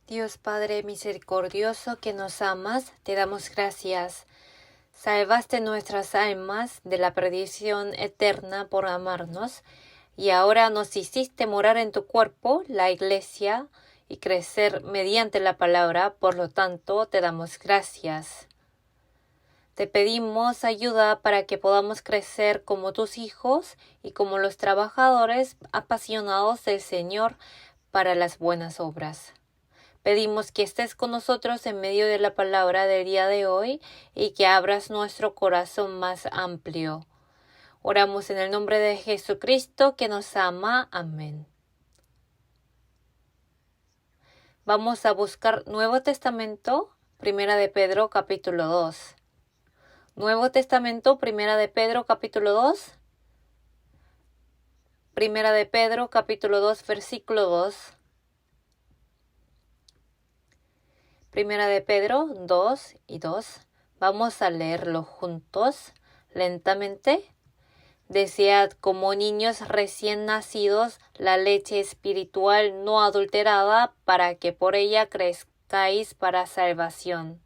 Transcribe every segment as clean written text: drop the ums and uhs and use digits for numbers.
Dios Padre misericordioso que nos amas, te damos gracias. Salvaste nuestras almas de la perdición eterna por amarnos, y ahora nos hiciste morar en tu cuerpo, la Iglesia, y crecer mediante la palabra, por lo tanto te damos gracias. Te pedimos ayuda para que podamos crecer como tus hijos y como los trabajadores apasionados del Señor para las buenas obras. Pedimos que estés con nosotros en medio de la palabra del día de hoy y que abras nuestro corazón más amplio. Oramos en el nombre de Jesucristo que nos ama. Amén. Vamos a buscar Nuevo Testamento, Primera de Pedro, capítulo 2. Nuevo Testamento, Primera de Pedro, capítulo 2. Primera de Pedro, capítulo 2, versículo 2. Primera de Pedro 2 y 2. Vamos a leerlo juntos, lentamente. Desead como niños recién nacidos la leche espiritual no adulterada para que por ella crezcáis para salvación.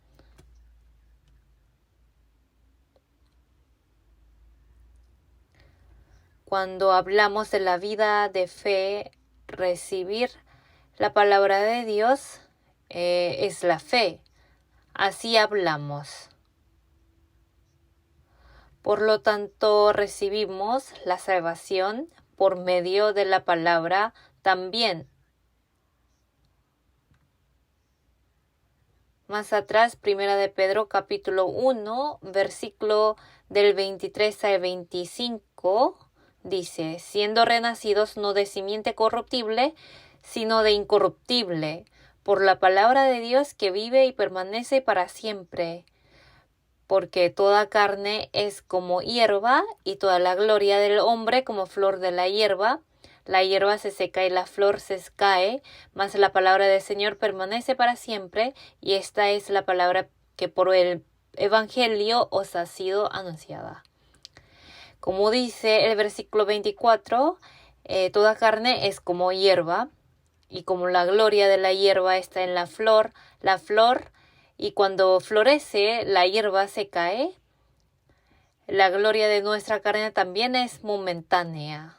Cuando hablamos de la vida de fe, recibir la palabra de Dios es la fe. Así hablamos. Por lo tanto, recibimos la salvación por medio de la palabra también. Más atrás, Primera de Pedro, capítulo 1, versículo del 23 al 25, dice, siendo renacidos no de simiente corruptible, sino de incorruptible, por la palabra de Dios que vive y permanece para siempre. Porque toda carne es como hierba, y toda la gloria del hombre como flor de la hierba. La hierba se seca y la flor se cae, mas la palabra del Señor permanece para siempre, y esta es la palabra que por el Evangelio os ha sido anunciada. Como dice el versículo 24, toda carne es como hierba, y como la gloria de la hierba está en la flor, y cuando florece la hierba se cae, la gloria de nuestra carne también es momentánea.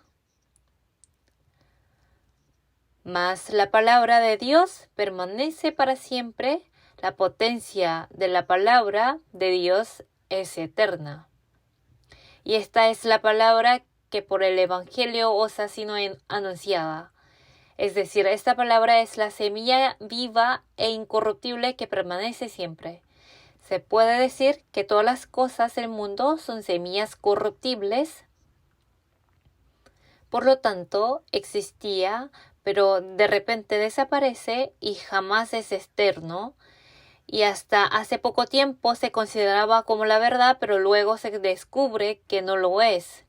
Mas la palabra de Dios permanece para siempre, la potencia de la palabra de Dios es eterna. Y esta es la palabra que por el Evangelio os ha sido anunciada. Es decir, esta palabra es la semilla viva e incorruptible que permanece siempre. Se puede decir que todas las cosas del mundo son semillas corruptibles. Por lo tanto, existía, pero de repente desaparece y jamás es externo. Y hasta hace poco tiempo se consideraba como la verdad, pero luego se descubre que no lo es.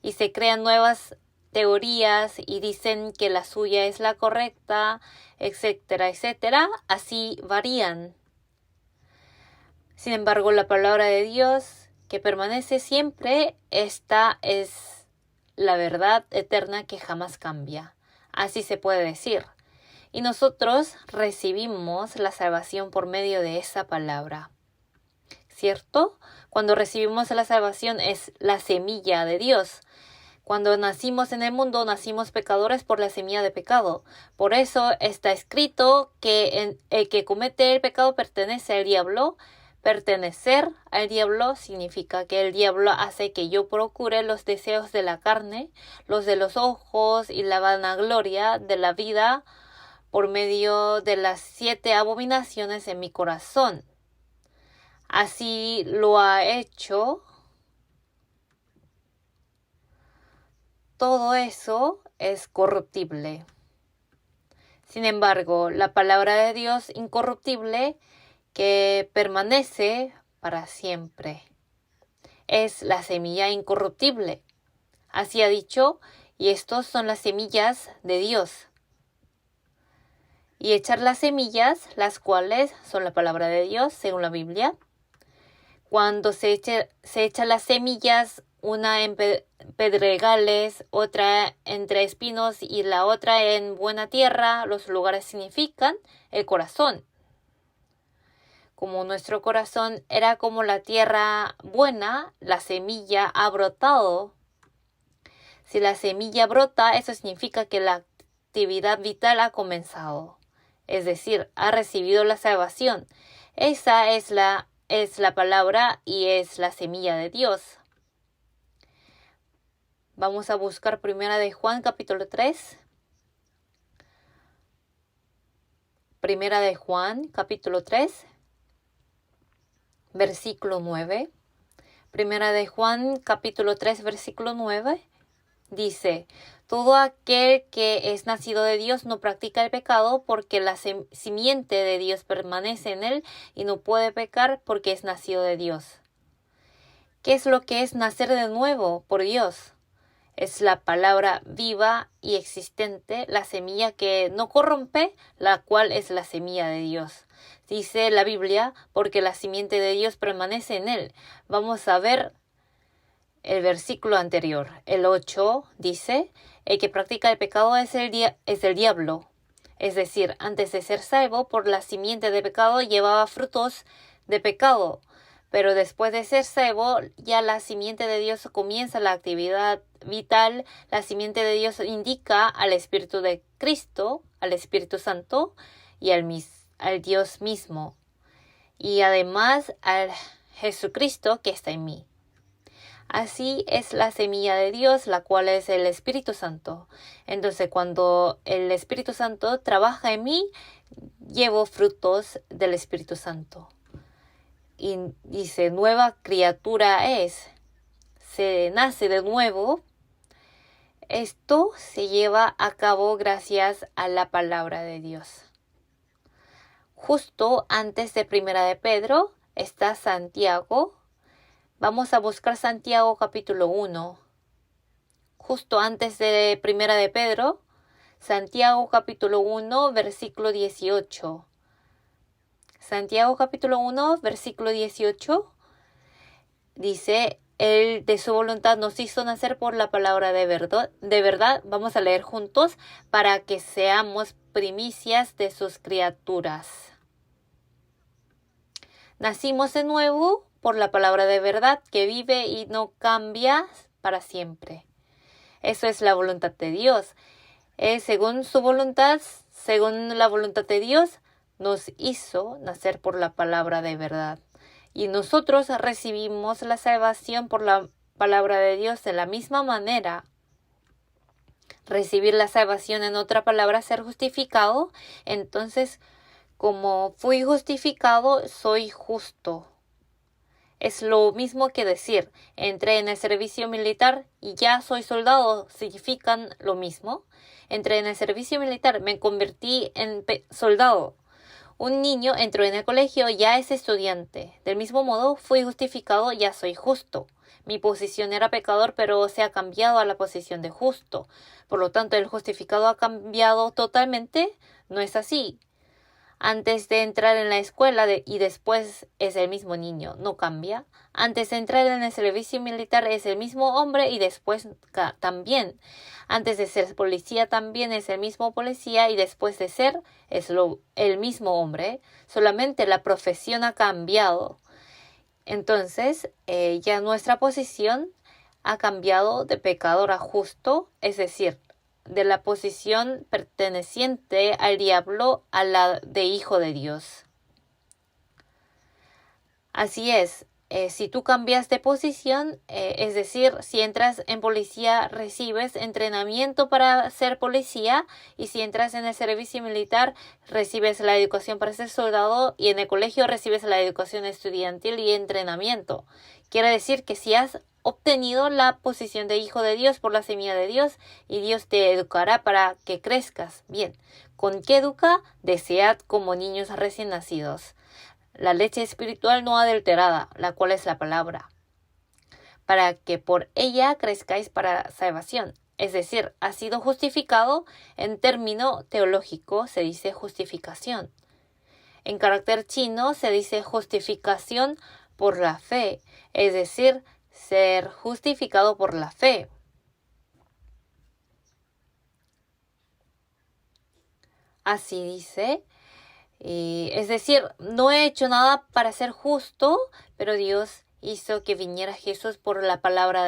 Y se crean nuevas teorías y dicen que la suya es la correcta, etcétera, etcétera. Así varían. Sin embargo, la palabra de Dios, que permanece siempre, esta es la verdad eterna que jamás cambia. Así se puede decir. Y nosotros recibimos la salvación por medio de esa palabra. ¿Cierto? Cuando recibimos la salvación es la semilla de Dios. Cuando nacimos en el mundo, nacimos pecadores por la semilla de pecado. Por eso está escrito que el que comete el pecado pertenece al diablo. Pertenecer al diablo significa que el diablo hace que yo procure los deseos de la carne, los de los ojos y la vanagloria de la vida por medio de las 7 abominaciones en mi corazón. Así lo ha hecho. Todo eso es corruptible. Sin embargo, la palabra de Dios incorruptible que permanece para siempre es la semilla incorruptible. Así ha dicho, y estos son las semillas de Dios. Y echar las semillas, las cuales son la palabra de Dios, según la Biblia. Cuando se echa las semillas una en pedregales, otra entre espinos y la otra en buena tierra. Los lugares significan el corazón. Como nuestro corazón era como la tierra buena, la semilla ha brotado. Si la semilla brota, eso significa que la actividad vital ha comenzado. Es decir, ha recibido la salvación. Esa es la palabra y es la semilla de Dios. Vamos a buscar Primera de Juan, capítulo 3. Primera de Juan, capítulo 3, versículo 9. Primera de Juan, capítulo 3, versículo 9. Dice, todo aquel que es nacido de Dios no practica el pecado porque la simiente de Dios permanece en él y no puede pecar porque es nacido de Dios. ¿Qué es lo que es nacer de nuevo por Dios? Es la palabra viva y existente, la semilla que no corrompe, la cual es la semilla de Dios. Dice la Biblia, porque la simiente de Dios permanece en él. Vamos a ver el versículo anterior. El 8 dice, el que practica el pecado es el diablo. Es decir, antes de ser salvo por la simiente de pecado llevaba frutos de pecado. Pero después de ser salvo, ya la simiente de Dios comienza la actividad vital. La simiente de Dios indica al Espíritu de Cristo, al Espíritu Santo y al Dios mismo. Y además al Jesucristo que está en mí. Así es la semilla de Dios, la cual es el Espíritu Santo. Entonces, cuando el Espíritu Santo trabaja en mí, llevo frutos del Espíritu Santo. Y dice, nueva criatura es, se nace de nuevo. Esto se lleva a cabo gracias a la palabra de Dios. Justo antes de Primera de Pedro está Santiago. Vamos a buscar Santiago capítulo 1. Justo antes de Primera de Pedro, Santiago capítulo 1, versículo 18. Santiago capítulo 1, versículo 18, dice, Él de su voluntad nos hizo nacer por la palabra de verdad. Vamos a leer juntos para que seamos primicias de sus criaturas. Nacimos de nuevo por la palabra de verdad que vive y no cambia para siempre. Eso es la voluntad de Dios. Según su voluntad, según la voluntad de Dios, nos hizo nacer por la palabra de verdad. Y nosotros recibimos la salvación por la palabra de Dios de la misma manera. Recibir la salvación, en otra palabra, ser justificado. Entonces, como fui justificado, soy justo. Es lo mismo que decir, entré en el servicio militar y ya soy soldado, significan lo mismo. Entré en el servicio militar, me convertí en soldado. Un niño entró en el colegio, ya es estudiante. Del mismo modo, fui justificado, ya soy justo. Mi posición era pecador, pero se ha cambiado a la posición de justo. Por lo tanto, el justificado ha cambiado totalmente. No es así. Antes de entrar en la escuela y después es el mismo niño, no cambia. Antes de entrar en el servicio militar es el mismo hombre y después también. Antes de ser policía también es el mismo policía y después de ser es el mismo hombre. Solamente la profesión ha cambiado. Entonces ya nuestra posición ha cambiado de pecador a justo, es decir, de la posición perteneciente al diablo a la de hijo de Dios. Así es, si tú cambias de posición, es decir, si entras en policía recibes entrenamiento para ser policía y si entras en el servicio militar recibes la educación para ser soldado y en el colegio recibes la educación estudiantil y entrenamiento. Quiere decir que si has obtenido la posición de hijo de Dios por la semilla de Dios y Dios te educará para que crezcas. Bien, ¿con qué educa? Desead como niños recién nacidos. La leche espiritual no adulterada, la cual es la palabra, para que por ella crezcáis para salvación. Es decir, ha sido justificado, en término teológico se dice justificación. En carácter chino se dice justificación por la fe, es decir, ser justificado por la fe. Así dice. Es decir, no he hecho nada para ser justo, pero Dios hizo que viniera Jesús por la palabra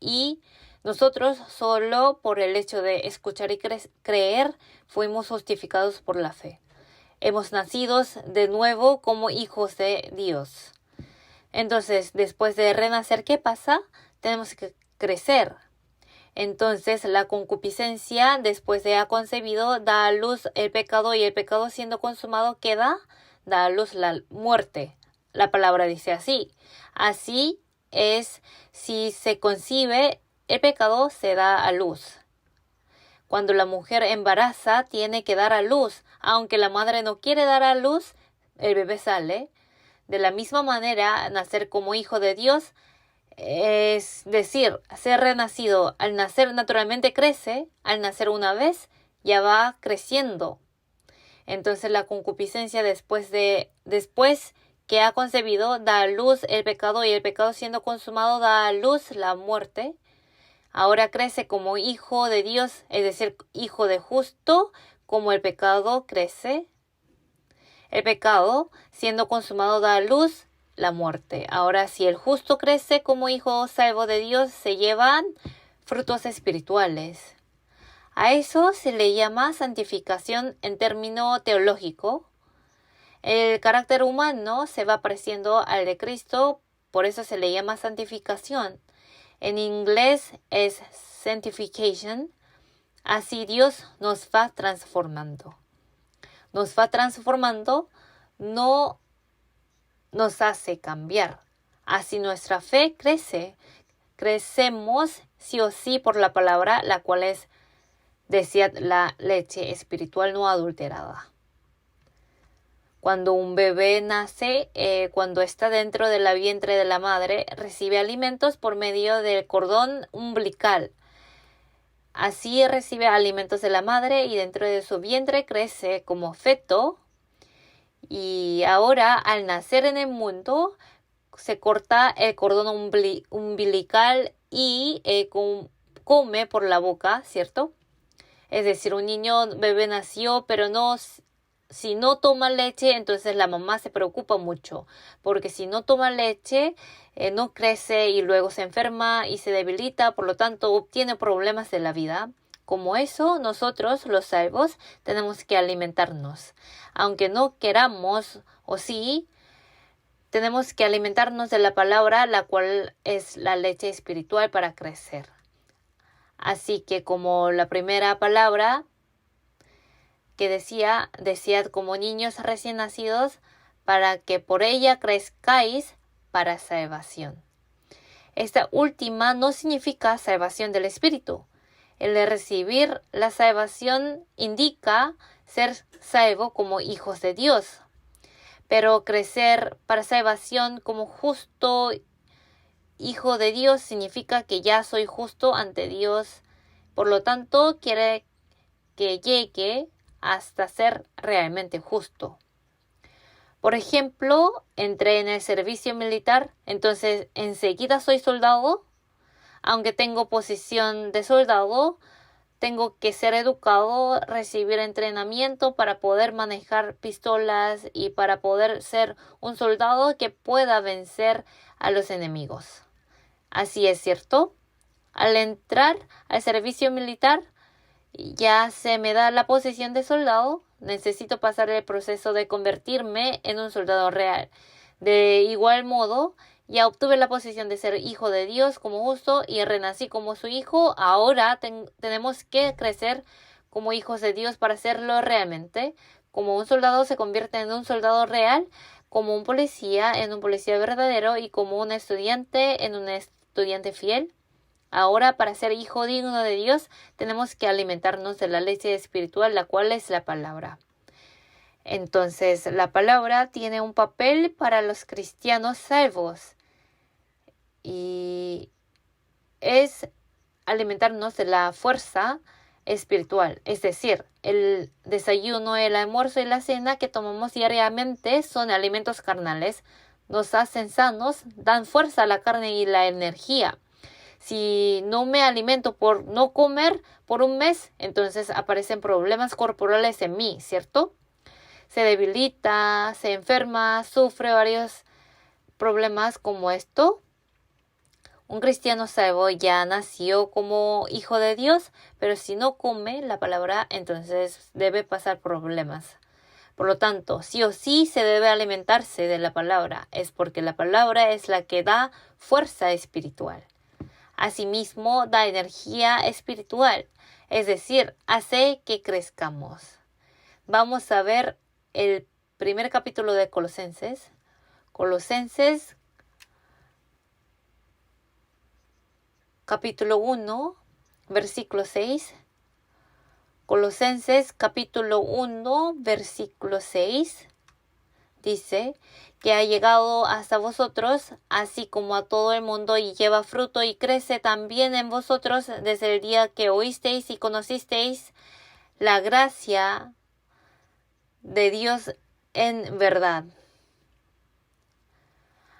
y nosotros solo por el hecho de escuchar y creer fuimos justificados por la fe. Hemos nacido de nuevo como hijos de Dios. Entonces, después de renacer, ¿qué pasa? Tenemos que crecer. Entonces, la concupiscencia, después de haber concebido, da a luz el pecado, y el pecado siendo consumado, ¿qué da? Da a luz la muerte. La palabra dice así. Así es, si se concibe, el pecado se da a luz. Cuando la mujer embaraza, tiene que dar a luz. Aunque la madre no quiere dar a luz, el bebé sale. De la misma manera, nacer como hijo de Dios, es decir, ser renacido, al nacer naturalmente crece, al nacer una vez ya va creciendo. Entonces la concupiscencia después que ha concebido da a luz el pecado, y el pecado siendo consumado da a luz la muerte. Ahora crece como hijo de Dios, es decir, hijo de justo, como el pecado crece. El pecado siendo consumado da a luz la muerte. Ahora, si el justo crece como hijo salvo de Dios, se llevan frutos espirituales. A eso se le llama santificación en término teológico. El carácter humano se va pareciendo al de Cristo, por eso se le llama santificación. En inglés es sanctification. Así Dios nos va transformando. Nos va transformando, no nos hace cambiar. Así nuestra fe crece. Crecemos sí o sí por la palabra, la cual es, decía, la leche espiritual no adulterada. Cuando un bebé nace, cuando está dentro de la vientre de la madre, recibe alimentos por medio del cordón umbilical. Así recibe alimentos de la madre y dentro de su vientre crece como feto. Y ahora, al nacer en el mundo, se corta el cordón umbilical y come por la boca, ¿cierto? Es decir, un bebé nació, pero si no toma leche, entonces la mamá se preocupa mucho, porque si no toma leche, no crece y luego se enferma y se debilita, por lo tanto obtiene problemas de la vida. Como eso, nosotros, los salvos, tenemos que alimentarnos. Aunque no queramos, o sí, tenemos que alimentarnos de la palabra, la cual es la leche espiritual para crecer. Así que como la primera palabra que decía como niños recién nacidos, para que por ella crezcáis para salvación. Esta última no significa salvación del espíritu. El de recibir la salvación indica ser salvo como hijos de Dios. Pero crecer para salvación como justo hijo de Dios significa que ya soy justo ante Dios. Por lo tanto, quiere que llegue hasta ser realmente justo. Por ejemplo, entré en el servicio militar, entonces enseguida soy soldado. Aunque tengo posición de soldado, tengo que ser educado, recibir entrenamiento para poder manejar pistolas y para poder ser un soldado que pueda vencer a los enemigos. Así es, ¿cierto? Al entrar al servicio militar, ya se me da la posición de soldado. Necesito pasar el proceso de convertirme en un soldado real. De igual modo, ya obtuve la posición de ser hijo de Dios como justo y renací como su hijo. Ahora tenemos que crecer como hijos de Dios para serlo realmente. Como un soldado se convierte en un soldado real, como un policía en un policía verdadero y como un estudiante en un estudiante fiel. Ahora, para ser hijo digno de Dios, tenemos que alimentarnos de la leche espiritual, la cual es la palabra. Entonces, la palabra tiene un papel para los cristianos salvos y es alimentarnos de la fuerza espiritual. Es decir, el desayuno, el almuerzo y la cena que tomamos diariamente son alimentos carnales, nos hacen sanos, dan fuerza a la carne y la energía. Si no me alimento por no comer por un mes, entonces aparecen problemas corporales en mí, ¿cierto? Se debilita, se enferma, sufre varios problemas como esto. Un cristiano salvo ya nació como hijo de Dios, pero si no come la palabra, entonces debe pasar problemas. Por lo tanto, sí o sí se debe alimentarse de la palabra, es porque la palabra es la que da fuerza espiritual. Asimismo, da energía espiritual, es decir, hace que crezcamos. Vamos a ver el primer capítulo de Colosenses. Colosenses, capítulo 1, versículo 6. Colosenses, capítulo 1, versículo 6. Dice que ha llegado hasta vosotros, así como a todo el mundo, y lleva fruto y crece también en vosotros desde el día que oísteis y conocisteis la gracia de Dios en verdad.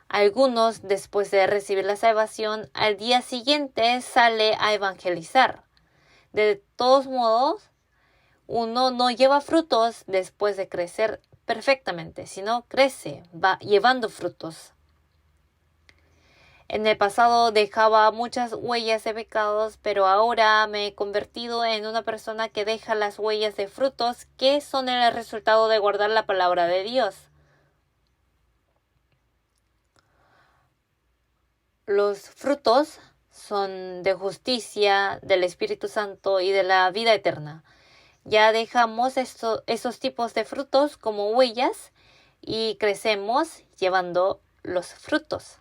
Algunos, después de recibir la salvación, al día siguiente sale a evangelizar. De todos modos, uno no lleva frutos después de crecer perfectamente, sino crece, va llevando frutos. En el pasado dejaba muchas huellas de pecados, pero ahora me he convertido en una persona que deja las huellas de frutos que son el resultado de guardar la palabra de Dios. Los frutos son de justicia, del Espíritu Santo y de la vida eterna. Ya dejamos esos tipos de frutos como huellas y crecemos llevando los frutos.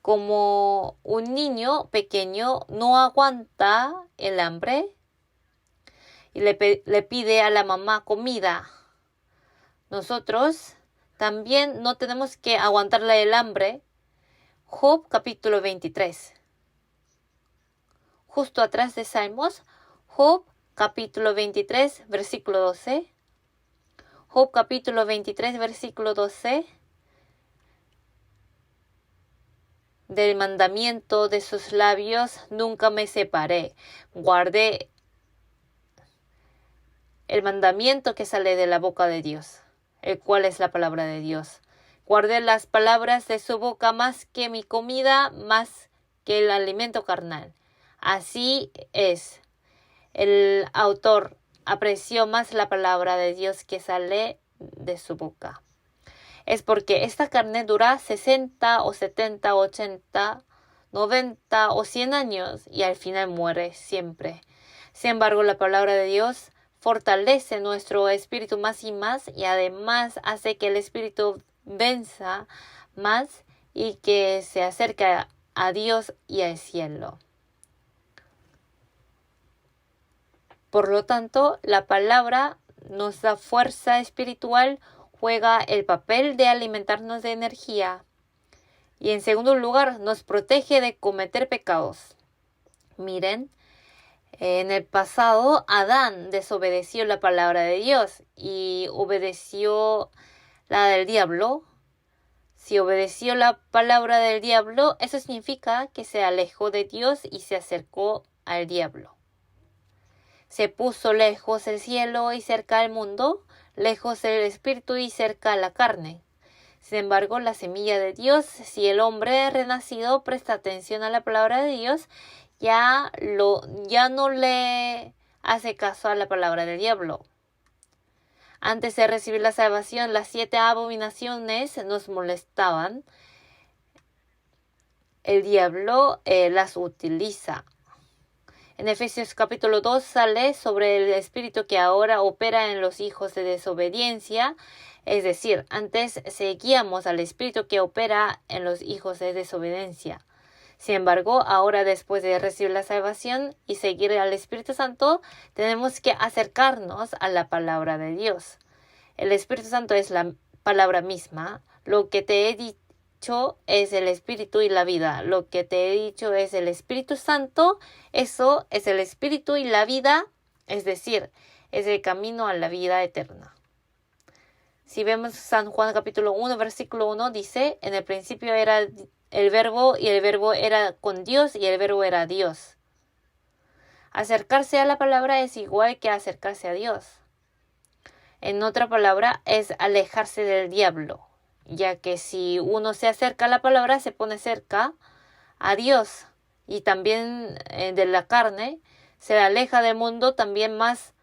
Como un niño pequeño no aguanta el hambre y le pide a la mamá comida, nosotros también no tenemos que aguantarle el hambre. Job capítulo 23. Justo atrás de Salmos, Job capítulo 23, versículo 12. Job capítulo 23, versículo 12. Del mandamiento de sus labios nunca me separé. Guardé el mandamiento que sale de la boca de Dios, el cual es la palabra de Dios. Guardé las palabras de su boca más que mi comida, más que el alimento carnal. Así es. El autor apreció más la palabra de Dios que sale de su boca. Es porque esta carne dura 60 o 70, 80, 90 o 100 años y al final muere siempre. Sin embargo, la palabra de Dios fortalece nuestro espíritu más y más y además hace que el espíritu venza más y que se acerque a Dios y al cielo. Por lo tanto, la palabra nos da fuerza espiritual, juega el papel de alimentarnos de energía y en segundo lugar nos protege de cometer pecados. Miren, en el pasado Adán desobedeció la palabra de Dios y obedeció la del diablo. Si obedeció la palabra del diablo, eso significa que se alejó de Dios y se acercó al diablo. Se puso lejos del cielo y cerca al mundo, lejos del espíritu y cerca a la carne. Sin embargo, la semilla de Dios, si el hombre renacido presta atención a la palabra de Dios, ya no le hace caso a la palabra del diablo. Antes de recibir la salvación, las 7 abominaciones nos molestaban. El diablo las utiliza. En Efesios capítulo 2 sale sobre el espíritu que ahora opera en los hijos de desobediencia. Es decir, antes seguíamos al espíritu que opera en los hijos de desobediencia. Sin embargo, ahora después de recibir la salvación y seguir al Espíritu Santo, tenemos que acercarnos a la palabra de Dios. El Espíritu Santo es la palabra misma. Lo que te he dicho es el Espíritu y la vida. Lo que te he dicho es el Espíritu Santo. Eso es el Espíritu y la vida, es decir, es el camino a la vida eterna. Si vemos San Juan capítulo 1, versículo 1, dice, en el principio era el verbo y el verbo era con Dios y el verbo era Dios. Acercarse a la palabra es igual que acercarse a Dios. En otra palabra, es alejarse del diablo, ya que si uno se acerca a la palabra, se pone cerca a Dios. Y también de la carne, se aleja del mundo, también más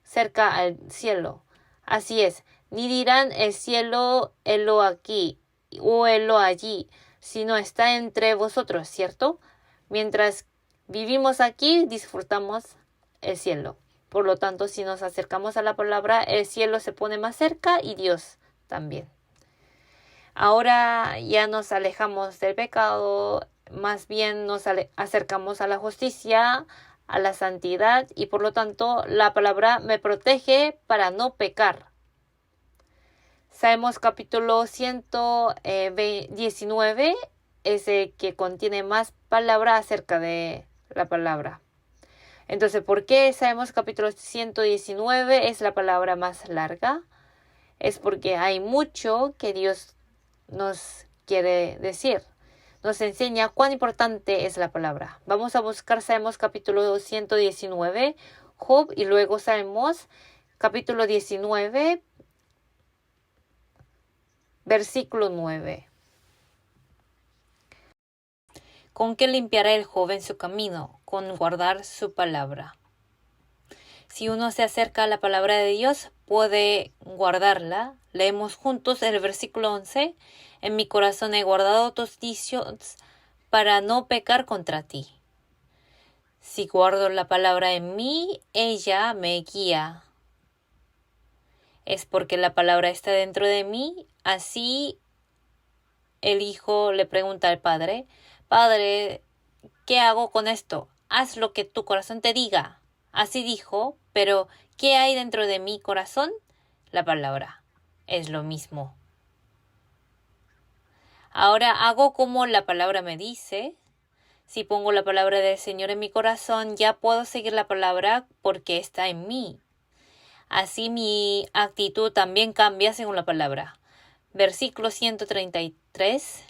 cerca al cielo. Así es, ni dirán el cielo, helo aquí, o helo allí, sino está entre vosotros, ¿cierto? Mientras vivimos aquí, disfrutamos el cielo. Por lo tanto, si nos acercamos a la palabra, el cielo se pone más cerca y Dios también. Ahora ya nos alejamos del pecado, más bien nos acercamos a la justicia, a la santidad, y por lo tanto la palabra me protege para no pecar. Salmos capítulo 119 es el que contiene más palabra acerca de la palabra. Entonces, ¿por qué Salmos capítulo 119 es la palabra más larga? Es porque hay mucho que Dios nos quiere decir. Nos enseña cuán importante es la palabra. Vamos a buscar Salmos capítulo 119, Job, y luego Salmos capítulo 19, versículo 9. ¿Con qué limpiará el joven su camino? Con guardar su palabra. Si uno se acerca a la palabra de Dios, puede guardarla. Leemos juntos el versículo 11. En mi corazón he guardado tus dichos para no pecar contra ti. Si guardo la palabra en mí, ella me guía. Es porque la palabra está dentro de mí. Así el hijo le pregunta al padre, Padre, ¿qué hago con esto? Haz lo que tu corazón te diga. Así dijo, pero ¿qué hay dentro de mi corazón? La palabra. Es lo mismo. Ahora hago como la palabra me dice. Si pongo la palabra del Señor en mi corazón, ya puedo seguir la palabra porque está en mí. Así mi actitud también cambia según la palabra. Versículo 133.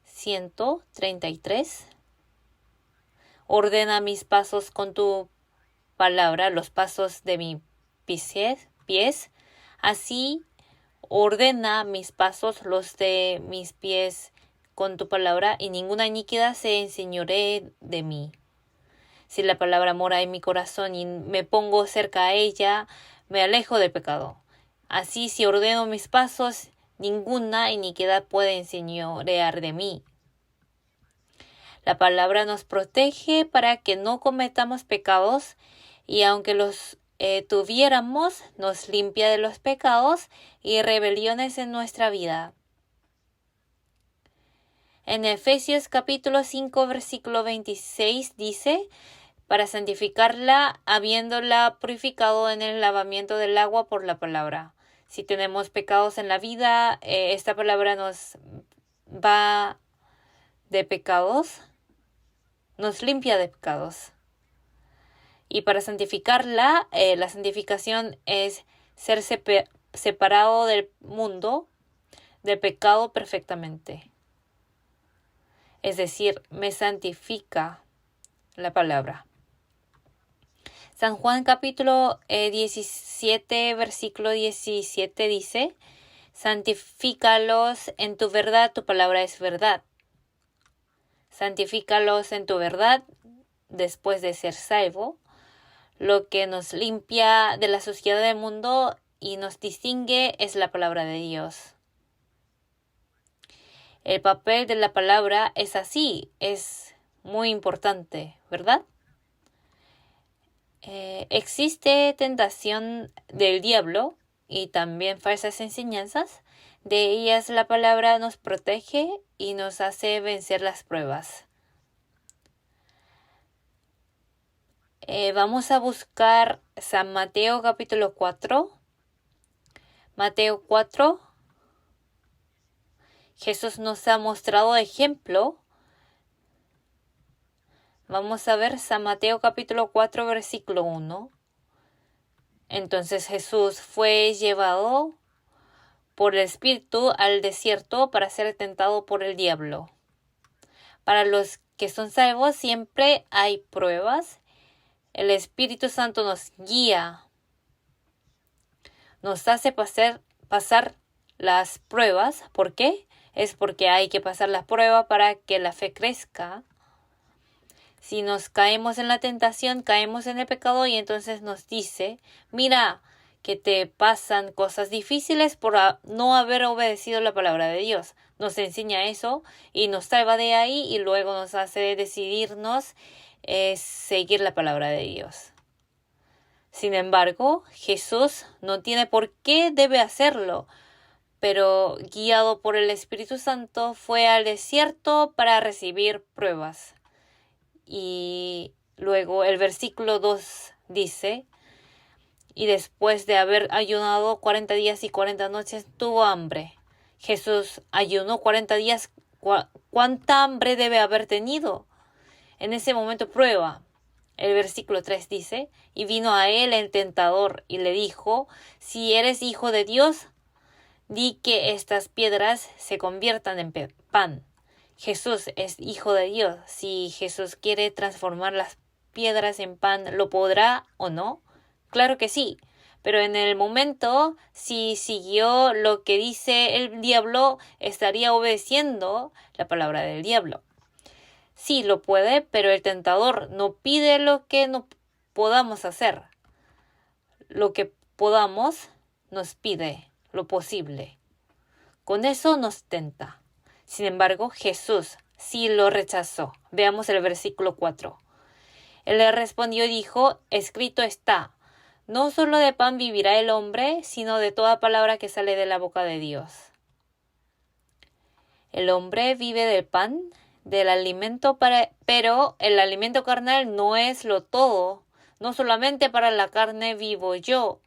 133. Ordena mis pasos con tu palabra, los pasos de mis pies. Así ordena mis pasos, los de mis pies con tu palabra, y ninguna iniquidad se enseñoree de mí. Si la palabra mora en mi corazón y me pongo cerca a ella, me alejo del pecado. Así, si ordeno mis pasos, ninguna iniquidad puede enseñorear de mí. La palabra nos protege para que no cometamos pecados, y aunque los tuviéramos, nos limpia de los pecados y rebeliones en nuestra vida. En Efesios capítulo 5, versículo 26 dice, para santificarla, habiéndola purificado en el lavamiento del agua por la palabra. Si tenemos pecados en la vida, esta palabra nos va de pecados, nos limpia de pecados. Y para santificarla, la santificación es ser separado del mundo, del pecado perfectamente. Es decir, me santifica la palabra. San Juan capítulo 17, versículo 17 dice, santifícalos en tu verdad, tu palabra es verdad. Santifícalos en tu verdad después de ser salvo. Lo que nos limpia de la suciedad del mundo y nos distingue es la palabra de Dios. El papel de la palabra es así, es muy importante, ¿verdad? Existe tentación del diablo y también falsas enseñanzas. De ellas la palabra nos protege y nos hace vencer las pruebas. Vamos a buscar San Mateo capítulo 4. Mateo 4. Jesús nos ha mostrado ejemplo. Vamos a ver San Mateo capítulo 4, versículo 1. Entonces Jesús fue llevado por el Espíritu al desierto para ser tentado por el diablo. Para los que son salvos siempre hay pruebas. El Espíritu Santo nos guía, nos hace pasar las pruebas. ¿Por qué? Es porque hay que pasar las pruebas para que la fe crezca. Si nos caemos en la tentación, caemos en el pecado y entonces nos dice, mira, que te pasan cosas difíciles por no haber obedecido la palabra de Dios. Nos enseña eso y nos salva de ahí y luego nos hace decidirnos seguir la palabra de Dios. Sin embargo, Jesús no tiene por qué debe hacerlo, pero guiado por el Espíritu Santo fue al desierto para recibir pruebas. Y luego el versículo 2 dice, y después de haber ayunado 40 días y 40 noches, tuvo hambre. Jesús ayunó 40 días. ¿Cuánta hambre debe haber tenido? En ese momento prueba. El versículo 3 dice, y vino a él el tentador y le dijo, si eres hijo de Dios, di que estas piedras se conviertan en pan. Jesús es hijo de Dios. Si Jesús quiere transformar las piedras en pan, ¿lo podrá o no? Claro que sí, pero en el momento, si siguió lo que dice el diablo, estaría obedeciendo la palabra del diablo. Sí, lo puede, pero el tentador no pide lo que no podamos hacer. Lo que podamos nos pide lo posible. Con eso nos tenta. Sin embargo, Jesús sí lo rechazó. Veamos el versículo 4. Él le respondió y dijo, escrito está, no solo de pan vivirá el hombre, sino de toda palabra que sale de la boca de Dios. El hombre vive del pan, del alimento, pero el alimento carnal no es lo todo. No solamente para la carne vivo yo.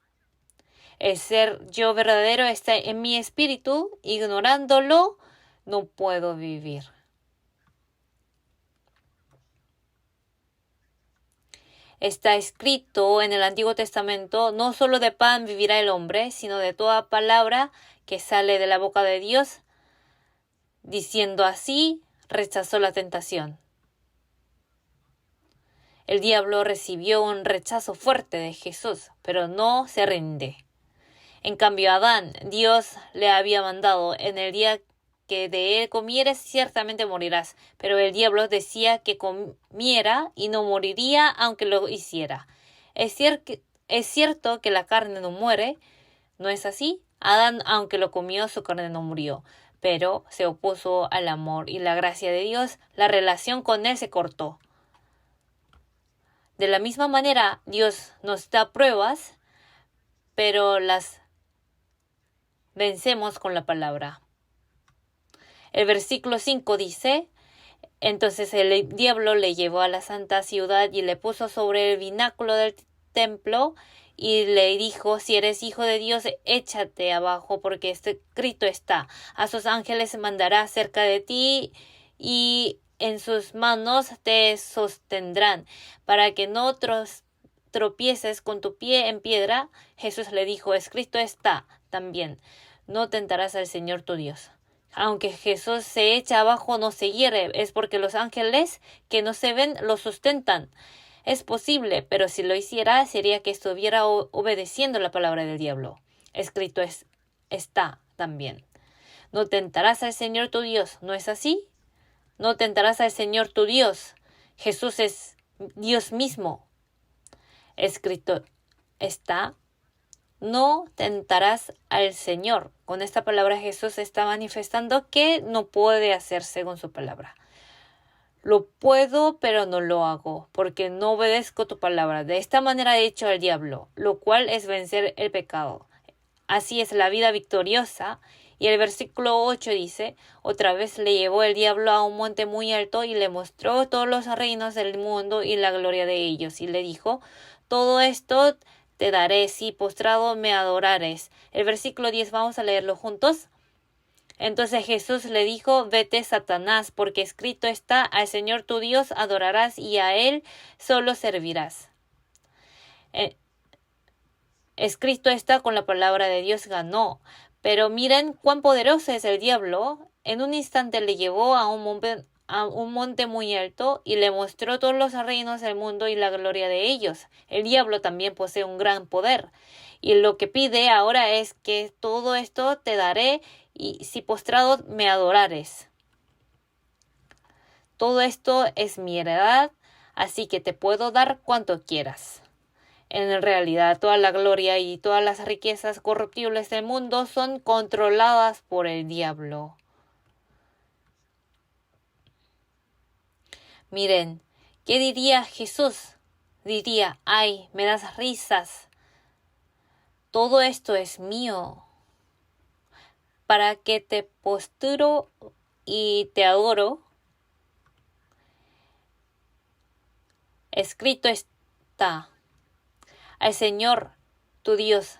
El ser yo verdadero está en mi espíritu, ignorándolo, no puedo vivir. Está escrito en el Antiguo Testamento, no solo de pan vivirá el hombre, sino de toda palabra que sale de la boca de Dios. Diciendo así, rechazó la tentación. El diablo recibió un rechazo fuerte de Jesús, pero no se rinde. En cambio, a Adán, Dios le había mandado, en el día que de él comieres, ciertamente morirás. Pero el diablo decía que comiera y no moriría aunque lo hiciera. Es cierto que la carne no muere, ¿no es así? Adán, aunque lo comió, su carne no murió, pero se opuso al amor y la gracia de Dios, la relación con él se cortó. De la misma manera, Dios nos da pruebas, pero las vencemos con la palabra. El versículo 5 dice, entonces el diablo le llevó a la santa ciudad y le puso sobre el pináculo del templo y le dijo, si eres hijo de Dios, échate abajo, porque escrito está, a sus ángeles mandará cerca de ti y en sus manos te sostendrán, para que no tropieces con tu pie en piedra. Jesús le dijo, escrito está también, no tentarás al Señor tu Dios. Aunque Jesús se echa abajo, no se hiere, es porque los ángeles que no se ven lo sustentan. Es posible, pero si lo hiciera, sería que estuviera obedeciendo la palabra del diablo. Escrito está también. No tentarás al Señor tu Dios, ¿no es así? No tentarás al Señor tu Dios. Jesús es Dios mismo. Escrito está, no tentarás al Señor. Con esta palabra Jesús está manifestando que no puede hacer según su palabra. Lo puedo, pero no lo hago, porque no obedezco tu palabra. De esta manera he hecho al diablo, lo cual es vencer el pecado. Así es la vida victoriosa. Y el versículo 8 dice, otra vez le llevó el diablo a un monte muy alto y le mostró todos los reinos del mundo y la gloria de ellos. Y le dijo, todo esto te daré si postrado me adorares. El versículo 10, vamos a leerlo juntos. Entonces Jesús le dijo, vete Satanás, porque escrito está, al Señor tu Dios adorarás y a Él solo servirás. Escrito está, con la palabra de Dios ganó. Pero miren cuán poderoso es el diablo. En un instante le llevó a un monte muy alto y le mostró todos los reinos del mundo y la gloria de ellos. El diablo también posee un gran poder. Y lo que pide ahora es que todo esto te daré y si postrado me adorares. Todo esto es mi heredad, así que te puedo dar cuanto quieras. En realidad, toda la gloria y todas las riquezas corruptibles del mundo son controladas por el diablo. Miren, ¿qué diría Jesús? Diría, ay, me das risas. Todo esto es mío. Para que te posturo y te adoro. Escrito está. Al Señor, tu Dios,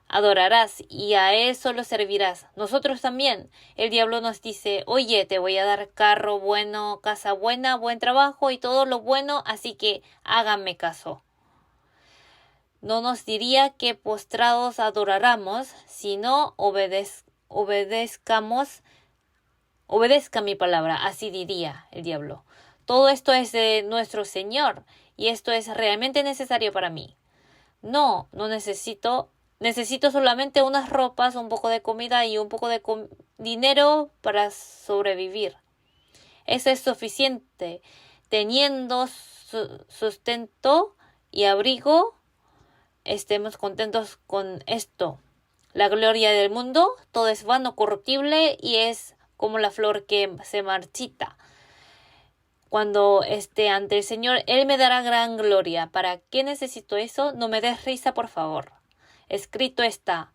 adorarás y a Él solo servirás. Nosotros también. El diablo nos dice, oye, te voy a dar carro bueno, casa buena, buen trabajo y todo lo bueno, así que háganme caso. No nos diría que postrados adoráramos, sino obedezca mi palabra, así diría el diablo. Todo esto es de nuestro Señor y esto es realmente necesario para mí. No necesito solamente unas ropas, un poco de comida y un poco de dinero para sobrevivir. Eso es suficiente. Teniendo sustento y abrigo, estemos contentos con esto. La gloria del mundo, todo es vano, corruptible y es como la flor que se marchita. Cuando esté ante el Señor, Él me dará gran gloria. ¿Para qué necesito eso? No me des risa, por favor. Escrito está.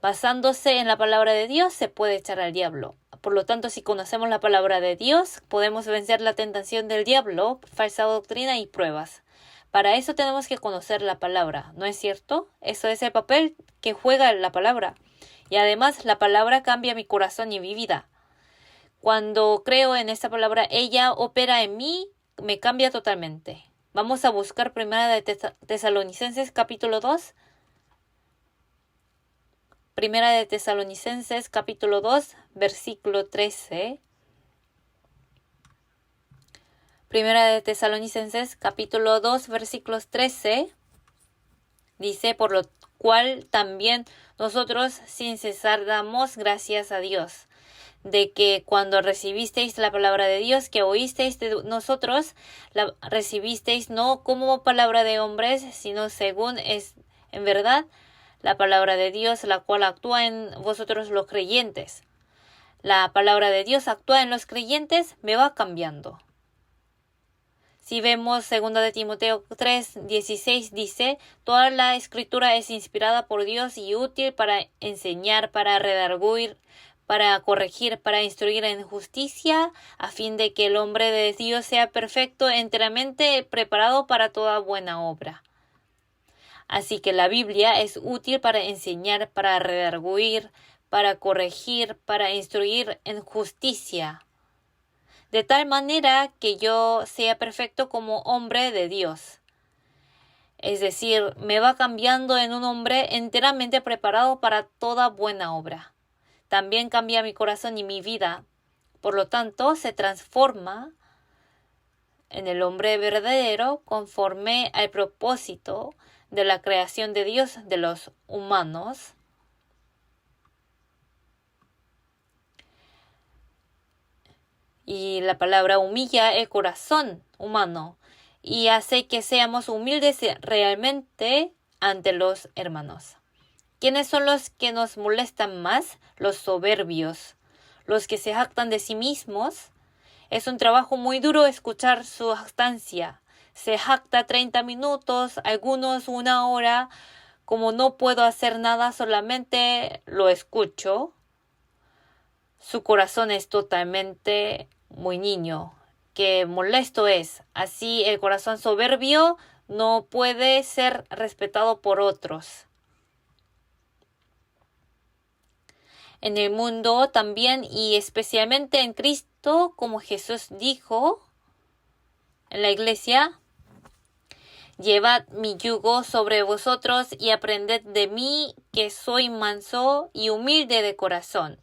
Basándose en la palabra de Dios, se puede echar al diablo. Por lo tanto, si conocemos la palabra de Dios, podemos vencer la tentación del diablo, falsa doctrina y pruebas. Para eso tenemos que conocer la palabra, ¿no es cierto? Eso es el papel que juega la palabra. Y además, la palabra cambia mi corazón y mi vida. Cuando creo en esta palabra, ella opera en mí, me cambia totalmente. Vamos a buscar Primera de Tesalonicenses capítulo 2. Primera de Tesalonicenses capítulo 2, versículo 13. Primera de Tesalonicenses capítulo 2, versículos 13. Dice, por lo cual también nosotros sin cesar damos gracias a Dios, de que cuando recibisteis la palabra de Dios que oísteis de nosotros, la recibisteis no como palabra de hombres, sino según es en verdad la palabra de Dios, la cual actúa en vosotros los creyentes. La palabra de Dios actúa en los creyentes, me va cambiando. Si vemos 2 de Timoteo 3:16 dice, toda la escritura es inspirada por Dios y útil para enseñar, para redarguir, para corregir, para instruir en justicia, a fin de que el hombre de Dios sea perfecto, enteramente preparado para toda buena obra. Así que la Biblia es útil para enseñar, para redarguir, para corregir, para instruir en justicia, de tal manera que yo sea perfecto como hombre de Dios. Es decir, me va cambiando en un hombre enteramente preparado para toda buena obra. También cambia mi corazón y mi vida. Por lo tanto, se transforma en el hombre verdadero conforme al propósito de la creación de Dios de los humanos. Y la palabra humilla el corazón humano y hace que seamos humildes realmente ante los hermanos. ¿Quiénes son los que nos molestan más? Los soberbios, los que se jactan de sí mismos. Es un trabajo muy duro escuchar su jactancia. Se jacta 30 minutos, algunos 1 hora. Como no puedo hacer nada, solamente lo escucho. Su corazón es totalmente muy niño. Qué molesto es. Así el corazón soberbio no puede ser respetado por otros. En el mundo también y especialmente en Cristo, como Jesús dijo en la iglesia, Llevad mi yugo sobre vosotros y aprended de mí, que soy manso y humilde de corazón,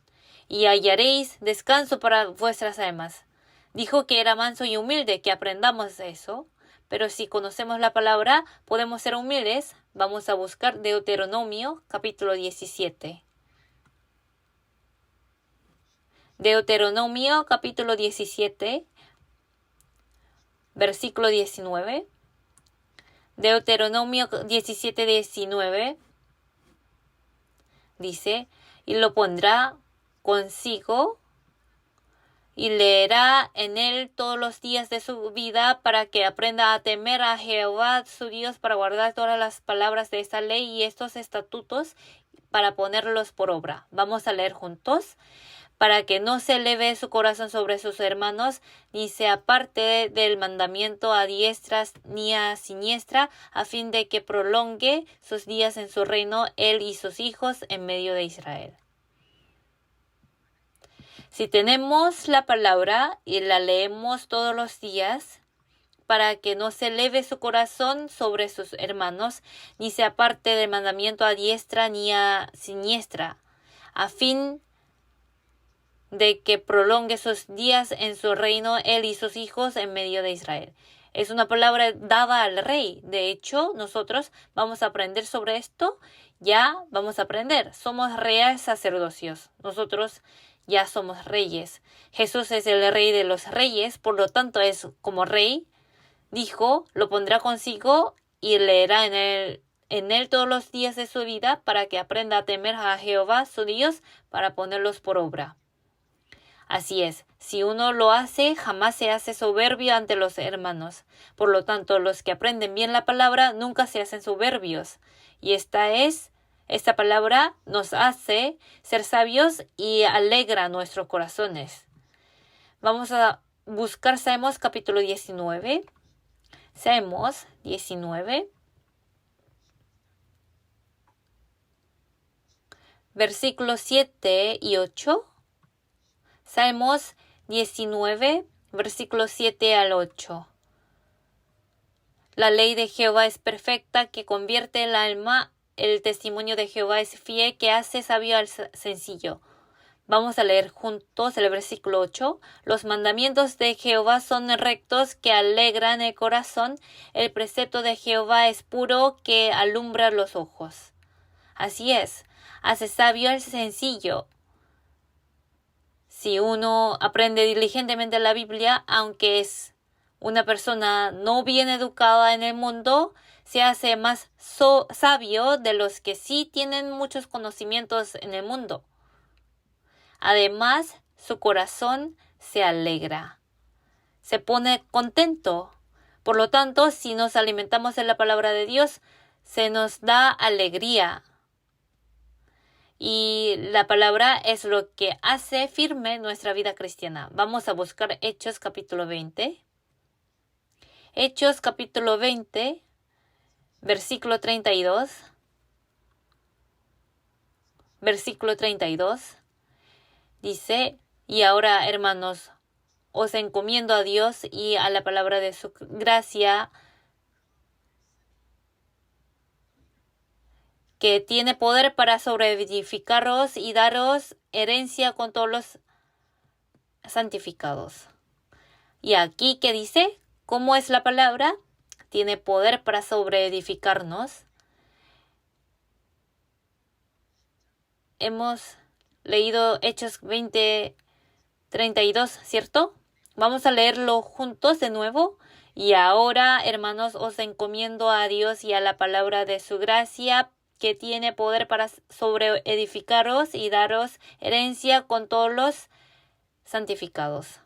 y hallaréis descanso para vuestras almas. Dijo que era manso y humilde, que aprendamos eso. Pero si conocemos la palabra, podemos ser humildes. Vamos a buscar Deuteronomio, capítulo 17. Deuteronomio, capítulo 17, versículo 19. Deuteronomio 17, 19. Dice, y lo pondrá consigo y leerá en él todos los días de su vida para que aprenda a temer a Jehová su Dios, para guardar todas las palabras de esta ley y estos estatutos, para ponerlos por obra. Vamos a leer juntos. Para que no se eleve su corazón sobre sus hermanos, ni se aparte del mandamiento a diestra ni a siniestra, a fin de que prolongue sus días en su reino, él y sus hijos en medio de Israel. Si tenemos la palabra y la leemos todos los días, para que no se eleve su corazón sobre sus hermanos, ni se aparte del mandamiento a diestra ni a siniestra, a fin de que prolongue sus días en su reino, él y sus hijos en medio de Israel. Es una palabra dada al rey. De hecho, nosotros vamos a aprender sobre esto. Ya vamos a aprender. Somos reales sacerdocios. Nosotros ya somos reyes. Jesús es el rey de los reyes, por lo tanto es como rey. Dijo, lo pondrá consigo y leerá en él todos los días de su vida, para que aprenda a temer a Jehová su Dios, para ponerlos por obra. Así es, si uno lo hace, jamás se hace soberbio ante los hermanos. Por lo tanto, los que aprenden bien la palabra nunca se hacen soberbios. Y esta palabra nos hace ser sabios y alegra nuestros corazones. Vamos a buscar Salmos capítulo 19. Salmos 19. Versículos 7 y 8. Salmos 19, versículos 7 al 8. La ley de Jehová es perfecta, que convierte el alma. El testimonio de Jehová es fiel, que hace sabio al sencillo. Vamos a leer juntos el versículo 8. Los mandamientos de Jehová son rectos, que alegran el corazón. El precepto de Jehová es puro, que alumbra los ojos. Así es, hace sabio al sencillo. Si uno aprende diligentemente la Biblia, aunque es una persona no bien educada en el mundo, se hace más sabio de los que sí tienen muchos conocimientos en el mundo. Además, su corazón se alegra, se pone contento. Por lo tanto, si nos alimentamos en la palabra de Dios, se nos da alegría. Y la palabra es lo que hace firme nuestra vida cristiana. Vamos a buscar Hechos capítulo 20. Hechos capítulo 20, versículo 32. Versículo 32. Dice, y ahora, hermanos, os encomiendo a Dios y a la palabra de su gracia, que tiene poder para sobreedificaros y daros herencia con todos los santificados. Y aquí, ¿qué dice? ¿Cómo es la palabra? Tiene poder para sobreedificarnos. Hemos leído Hechos 20, 32, ¿cierto? Vamos a leerlo juntos de nuevo. Y ahora, hermanos, os encomiendo a Dios y a la palabra de su gracia, que tiene poder para sobreedificaros y daros herencia con todos los santificados.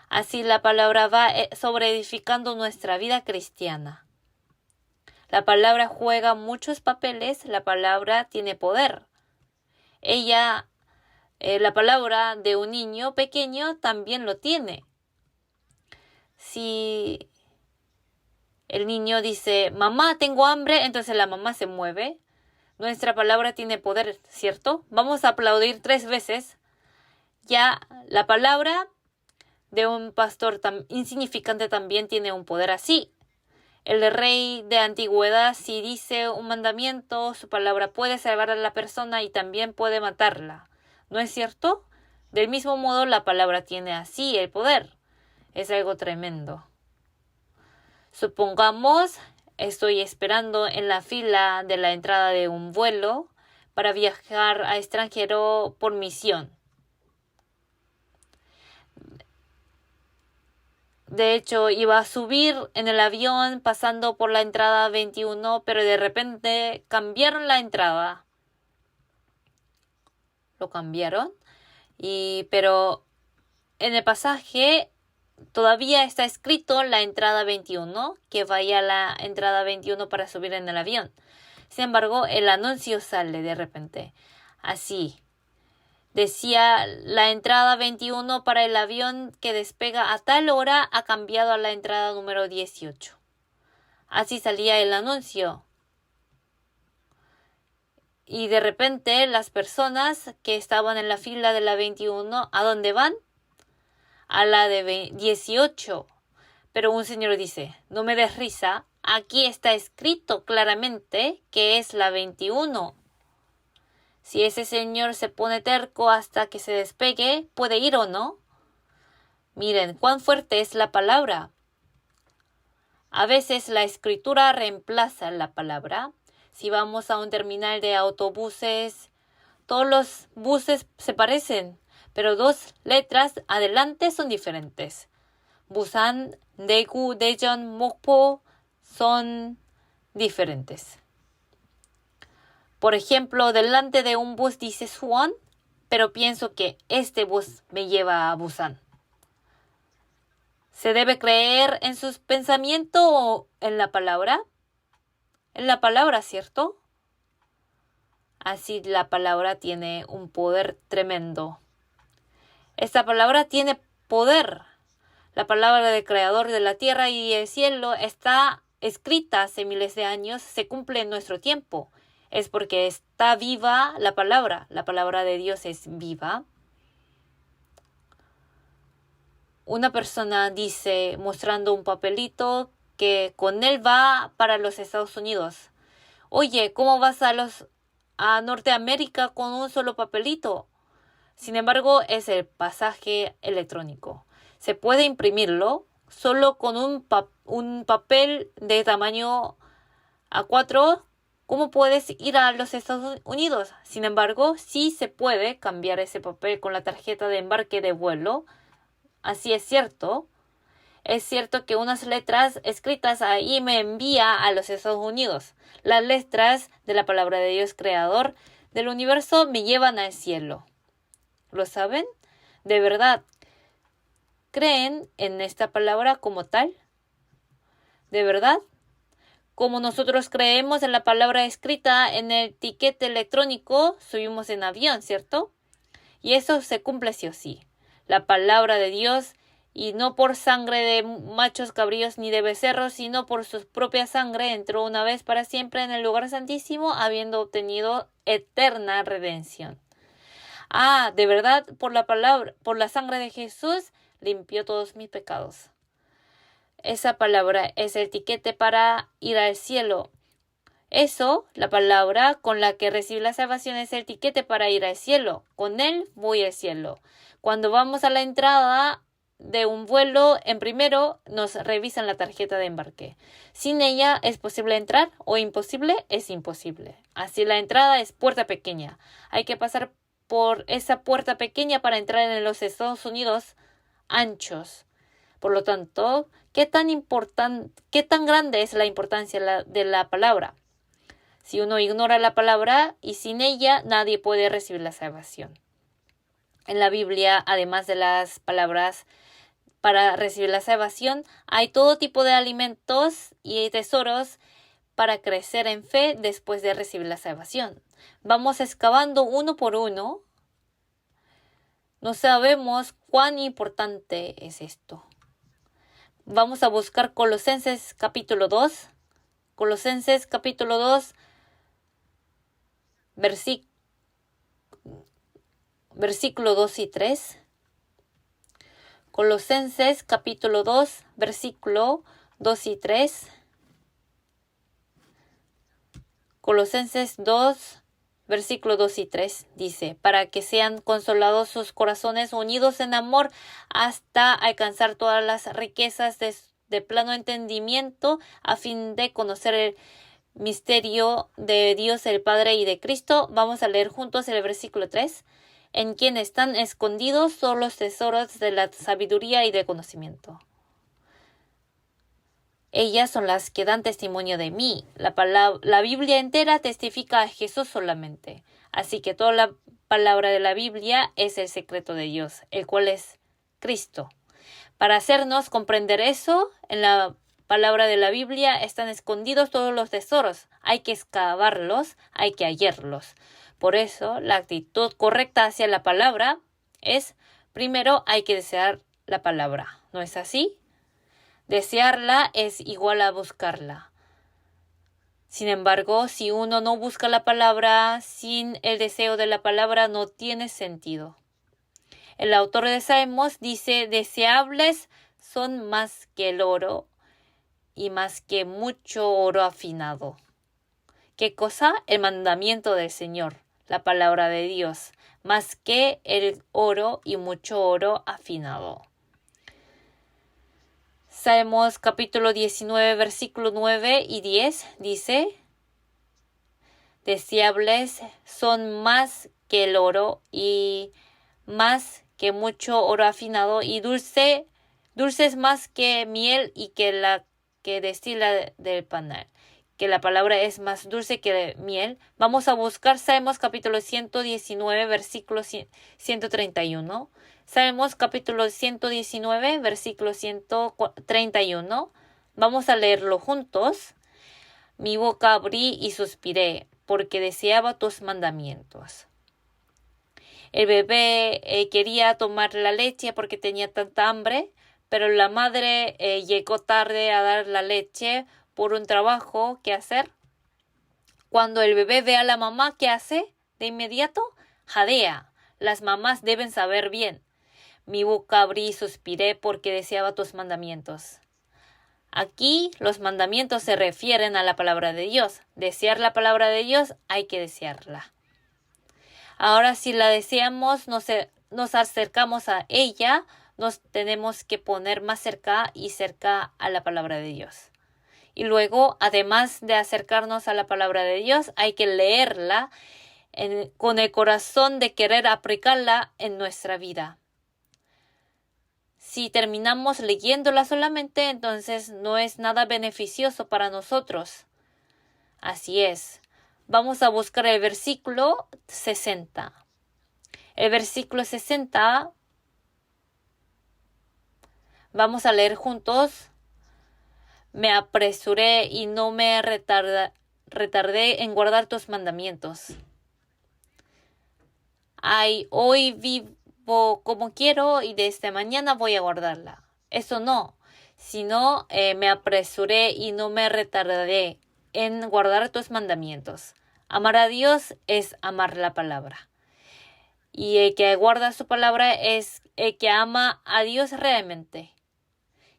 Así la palabra va sobreedificando nuestra vida cristiana. La palabra juega muchos papeles, la palabra tiene poder. La palabra de un niño pequeño también lo tiene. Si el niño dice, mamá, tengo hambre, entonces la mamá se mueve. Nuestra palabra tiene poder, ¿cierto? Vamos a aplaudir 3 veces. Ya la palabra de un pastor tan insignificante también tiene un poder así. El rey de antigüedad, si dice un mandamiento, su palabra puede salvar a la persona y también puede matarla. ¿No es cierto? Del mismo modo, la palabra tiene así el poder. Es algo tremendo. Supongamos, estoy esperando en la fila de la entrada de un vuelo para viajar a extranjero por misión. De hecho, iba a subir en el avión pasando por la entrada 21, pero de repente cambiaron la entrada. Lo cambiaron, pero en el pasaje todavía está escrito la entrada 21, que vaya a la entrada 21 para subir en el avión. Sin embargo, el anuncio sale de repente. Así. Decía, la entrada 21 para el avión que despega a tal hora ha cambiado a la entrada número 18. Así salía el anuncio. Y de repente las personas que estaban en la fila de la 21, ¿a dónde van? A la de 18. Pero un señor dice, no me des risa, aquí está escrito claramente que es la 21. Si ese señor se pone terco hasta que se despegue, ¿puede ir o no? Miren, cuán fuerte es la palabra. A veces la escritura reemplaza la palabra. Si vamos a un terminal de autobuses, todos los buses se parecen, pero dos letras adelante son diferentes. Busan, Daegu, Daejeon, Mokpo son diferentes. Por ejemplo, delante de un bus dice Suwon, pero pienso que este bus me lleva a Busan. ¿Se debe creer en sus pensamientos o en la palabra? En la palabra, ¿cierto? Así la palabra tiene un poder tremendo. Esta palabra tiene poder. La palabra del Creador de la tierra y el cielo está escrita hace miles de años, se cumple en nuestro tiempo. Es porque está viva la palabra de Dios es viva. Una persona dice, mostrando un papelito, que con él va para los Estados Unidos. Oye, ¿cómo vas a Norteamérica con un solo papelito? Sin embargo, es el pasaje electrónico. Se puede imprimirlo solo con un papel de tamaño A4. ¿Cómo puedes ir a los Estados Unidos? Sin embargo, sí se puede cambiar ese papel con la tarjeta de embarque de vuelo. Así es cierto. Es cierto que unas letras escritas ahí me envía a los Estados Unidos. Las letras de la palabra de Dios creador del universo me llevan al cielo. ¿Lo saben? ¿De verdad creen en esta palabra como tal? ¿De verdad? Como nosotros creemos en la palabra escrita en el tiquete electrónico, subimos en avión, ¿cierto? Y eso se cumple sí o sí. La palabra de Dios, y no por sangre de machos cabríos ni de becerros, sino por su propia sangre, entró una vez para siempre en el lugar santísimo, habiendo obtenido eterna redención. De verdad, por la sangre de Jesús, limpió todos mis pecados. Esa palabra es el tiquete para ir al cielo. Eso, la palabra con la que recibí la salvación es el tiquete para ir al cielo. Con él voy al cielo. Cuando vamos a la entrada de un vuelo, en primero nos revisan la tarjeta de embarque. Sin ella es posible entrar o imposible es imposible. Así la entrada es puerta pequeña. Hay que pasar por esa puerta pequeña para entrar en los Estados Unidos anchos. Por lo tanto, ¿qué tan grande es la importancia de la palabra? Si uno ignora la palabra y sin ella nadie puede recibir la salvación. En la Biblia, además de las palabras para recibir la salvación, hay todo tipo de alimentos y tesoros para crecer en fe después de recibir la salvación. Vamos excavando uno por uno. No sabemos cuán importante es esto. Vamos a buscar Colosenses capítulo 2. Colosenses capítulo 2, versículo 2 y 3. Colosenses capítulo 2, versículo 2 y 3. Colosenses 2, versículos 2 y 3 dice, para que sean consolados sus corazones unidos en amor hasta alcanzar todas las riquezas de pleno entendimiento a fin de conocer el misterio de Dios el Padre y de Cristo. Vamos a leer juntos el versículo 3. En quien están escondidos todos los tesoros de la sabiduría y del conocimiento. Ellas son las que dan testimonio de mí. La Biblia entera testifica a Jesús solamente. Así que toda la palabra de la Biblia es el secreto de Dios, el cual es Cristo. Para hacernos comprender eso, en la palabra de la Biblia están escondidos todos los tesoros. Hay que excavarlos, hay que hallarlos. Por eso, la actitud correcta hacia la palabra es, primero hay que desear la palabra. ¿No es así? Desearla es igual a buscarla. Sin embargo, si uno no busca la palabra, sin el deseo de la palabra no tiene sentido. El autor de Salmos dice, deseables son más que el oro y más que mucho oro afinado. ¿Qué cosa? El mandamiento del Señor, la palabra de Dios, más que el oro y mucho oro afinado. Salmos capítulo 19, versículo 9 y 10 dice, deseables son más que el oro y más que mucho oro afinado y dulces más que miel y que la que destila del panal. Que la palabra es más dulce que miel. Vamos a buscar Salmos capítulo 119, versículo 131. Salmos capítulo 119, versículo 131. Vamos a leerlo juntos. Mi boca abrí y suspiré, porque deseaba tus mandamientos. El bebé quería tomar la leche porque tenía tanta hambre, pero la madre llegó tarde a dar la leche por un trabajo que hacer. Cuando el bebé ve a la mamá, ¿qué hace? De inmediato, jadea. Las mamás deben saber bien. Mi boca abrí y suspiré porque deseaba tus mandamientos. Aquí los mandamientos se refieren a la palabra de Dios. Desear la palabra de Dios, hay que desearla. Ahora, si la deseamos, nos acercamos a ella, nos tenemos que poner más cerca y cerca a la palabra de Dios. Y luego, además de acercarnos a la palabra de Dios, hay que leerla con el corazón de querer aplicarla en nuestra vida. Si terminamos leyéndola solamente, entonces no es nada beneficioso para nosotros. Así es. Vamos a buscar el versículo 60. El versículo 60, vamos a leer juntos. Me apresuré y no me retardé en guardar tus mandamientos. Ay, hoy vivo como quiero y desde mañana voy a guardarla. Eso no, sino me apresuré y no me retardé en guardar tus mandamientos. Amar a Dios es amar la palabra. Y el que guarda su palabra es el que ama a Dios realmente.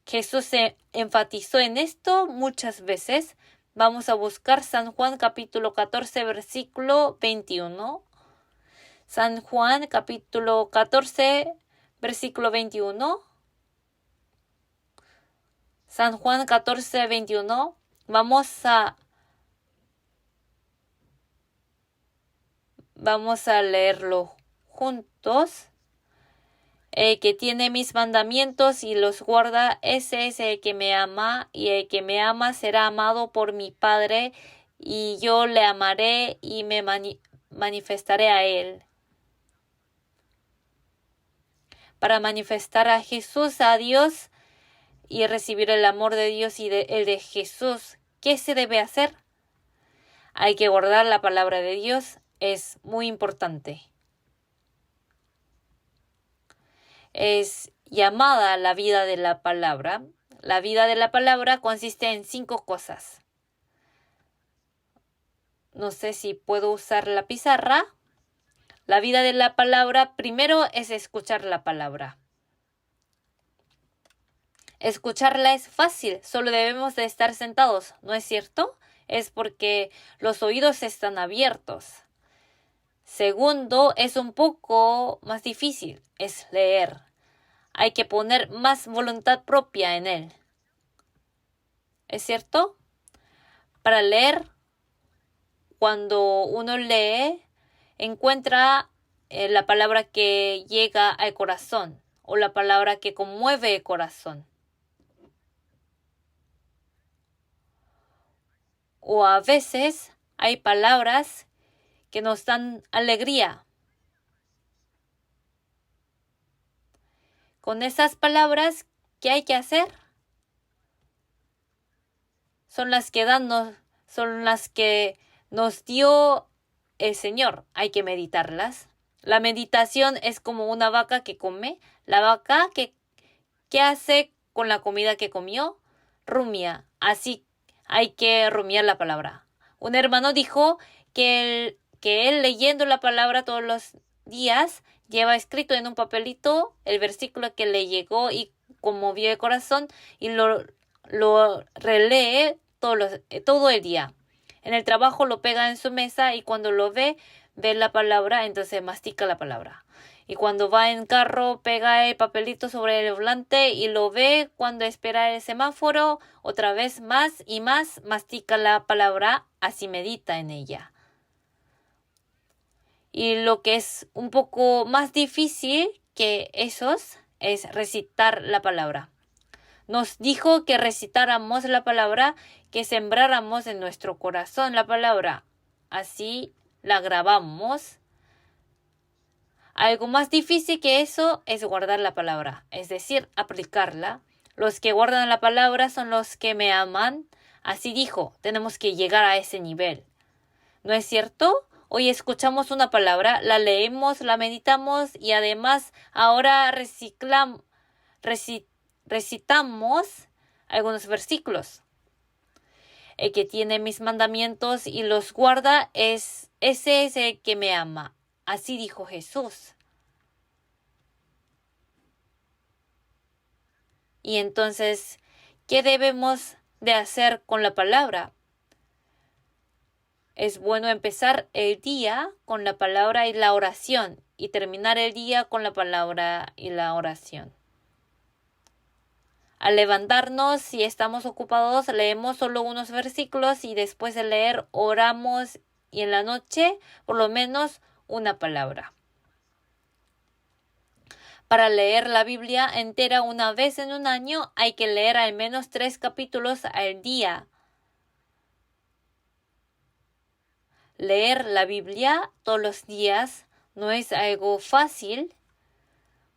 Jesús se enfatizó en esto muchas veces. Vamos a buscar San Juan capítulo 14, versículo 21. San Juan capítulo 14, versículo 21. San Juan 14, 21. Vamos a leerlo juntos. El que tiene mis mandamientos y los guarda, ese es el que me ama, y el que me ama será amado por mi Padre, y yo le amaré y me manifestaré a él. Para manifestar a Jesús, a Dios, y recibir el amor de Dios y el de Jesús, ¿qué se debe hacer? Hay que guardar la palabra de Dios, es muy importante. Es llamada la vida de la palabra. La vida de la palabra consiste en 5 cosas. No sé si puedo usar la pizarra. La vida de la palabra primero es escuchar la palabra. Escucharla es fácil, solo debemos de estar sentados, ¿no es cierto? es porque los oídos están abiertos. Segundo, es un poco más difícil, es leer. Hay que poner más voluntad propia en él. ¿Es cierto? Para leer, cuando uno lee, encuentra la palabra que llega al corazón o la palabra que conmueve el corazón. O a veces hay palabras que nos dan alegría. Con esas palabras, ¿qué hay que hacer? Son las que nos dio el Señor. Hay que meditarlas. La meditación es como una vaca que come. La vaca ¿qué hace con la comida que comió? Rumia. Así hay que rumiar la palabra. Un hermano dijo que él leyendo la palabra todos los días lleva escrito en un papelito el versículo que le llegó y conmovió el corazón y lo relee todo el día. En el trabajo lo pega en su mesa y cuando lo ve la palabra, entonces mastica la palabra. Y cuando va en carro, pega el papelito sobre el volante y lo ve cuando espera el semáforo, otra vez más y más mastica la palabra, así medita en ella. Y lo que es un poco más difícil que esos es recitar la palabra. Nos dijo que recitáramos la palabra, que sembráramos en nuestro corazón la palabra. Así la grabamos. Algo más difícil que eso es guardar la palabra, es decir, aplicarla. Los que guardan la palabra son los que me aman. Así dijo, tenemos que llegar a ese nivel. ¿No es cierto? Hoy escuchamos una palabra, la leemos, la meditamos y además ahora recitamos algunos versículos. El que tiene mis mandamientos y los guarda, ese es el que me ama. Así dijo Jesús. Y entonces, ¿qué debemos de hacer con la palabra? Es bueno empezar el día con la palabra y la oración y terminar el día con la palabra y la oración. Al levantarnos, si estamos ocupados, leemos solo unos versículos y después de leer oramos y en la noche por lo menos una palabra. Para leer la Biblia entera una vez en un año hay que leer al menos 3 capítulos al día. Leer la Biblia todos los días no es algo fácil.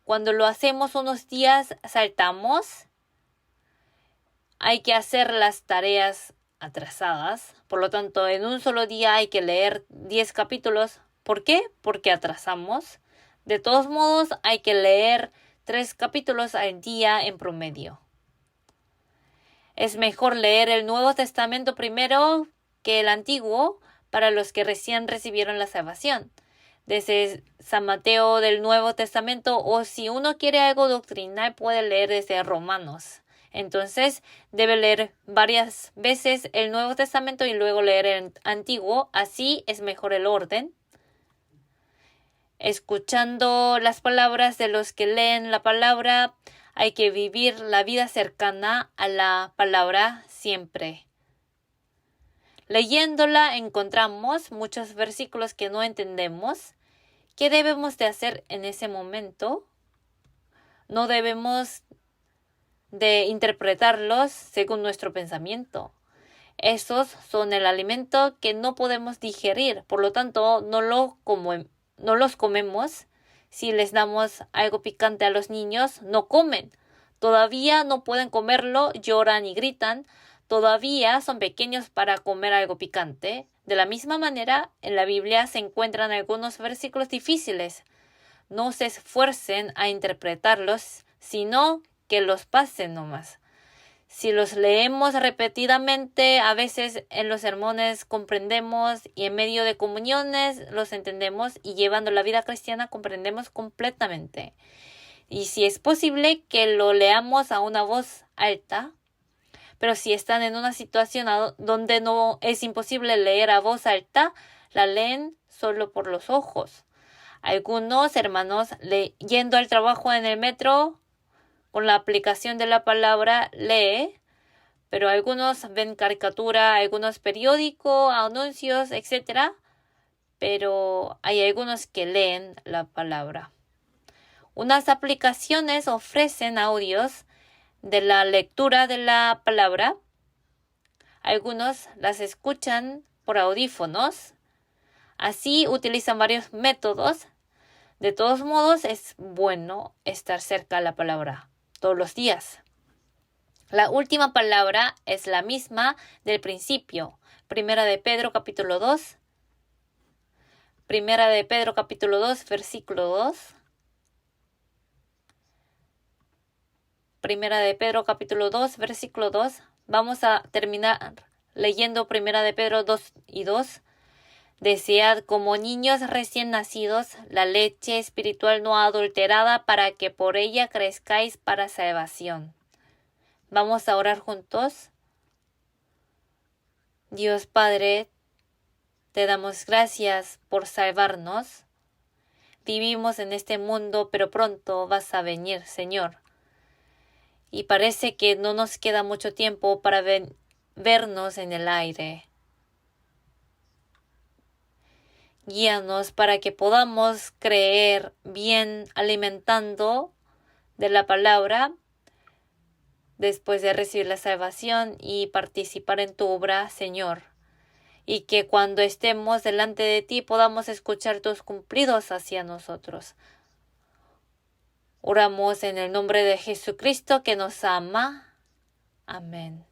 Cuando lo hacemos unos días saltamos. Hay que hacer las tareas atrasadas. Por lo tanto, en un solo día hay que leer 10 capítulos. ¿Por qué? Porque atrasamos. De todos modos, hay que leer 3 capítulos al día en promedio. Es mejor leer el Nuevo Testamento primero que el Antiguo para los que recién recibieron la salvación. Desde San Mateo del Nuevo Testamento o si uno quiere algo doctrinal puede leer desde Romanos. Entonces debe leer varias veces el Nuevo Testamento y luego leer el Antiguo. Así es mejor el orden. Escuchando las palabras de los que leen la palabra, hay que vivir la vida cercana a la palabra siempre. Leyéndola encontramos muchos versículos que no entendemos. ¿Qué debemos de hacer en ese momento? No debemos de interpretarlos según nuestro pensamiento. Esos son el alimento que no podemos digerir, por lo tanto no los comemos. Si les damos algo picante a los niños, no comen. Todavía no pueden comerlo, lloran y gritan. Todavía son pequeños para comer algo picante. De la misma manera, en la Biblia se encuentran algunos versículos difíciles. No se esfuercen a interpretarlos, sino que los pasen nomás. Si los leemos repetidamente, a veces en los sermones comprendemos y en medio de comuniones los entendemos y llevando la vida cristiana comprendemos completamente. Y si es posible que lo leamos a una voz alta, Pero si están en una situación donde no es imposible leer a voz alta, la leen solo por los ojos. Algunos hermanos yendo al trabajo en el metro con la aplicación de la palabra lee, pero algunos ven caricatura, algunos periódicos, anuncios, etc. Pero hay algunos que leen la palabra. Unas aplicaciones ofrecen audios de la lectura de la palabra. Algunos las escuchan por audífonos. Así utilizan varios métodos. De todos modos, es bueno estar cerca de la palabra todos los días. La última palabra es la misma del principio. Primera de Pedro capítulo 2. Primera de Pedro capítulo 2, versículo 2. Primera de Pedro capítulo 2, versículo 2. Vamos a terminar leyendo Primera de Pedro 2 y 2. Desead como niños recién nacidos la leche espiritual no adulterada para que por ella crezcáis para salvación. Vamos a orar juntos. Dios Padre, te damos gracias por salvarnos. Vivimos en este mundo, pero pronto vas a venir, Señor. Y parece que no nos queda mucho tiempo para vernos en el aire. Guíanos para que podamos creer bien alimentando de la palabra después de recibir la salvación y participar en tu obra, Señor. Y que cuando estemos delante de ti podamos escuchar tus cumplidos hacia nosotros. Oramos en el nombre de Jesucristo que nos ama. Amén.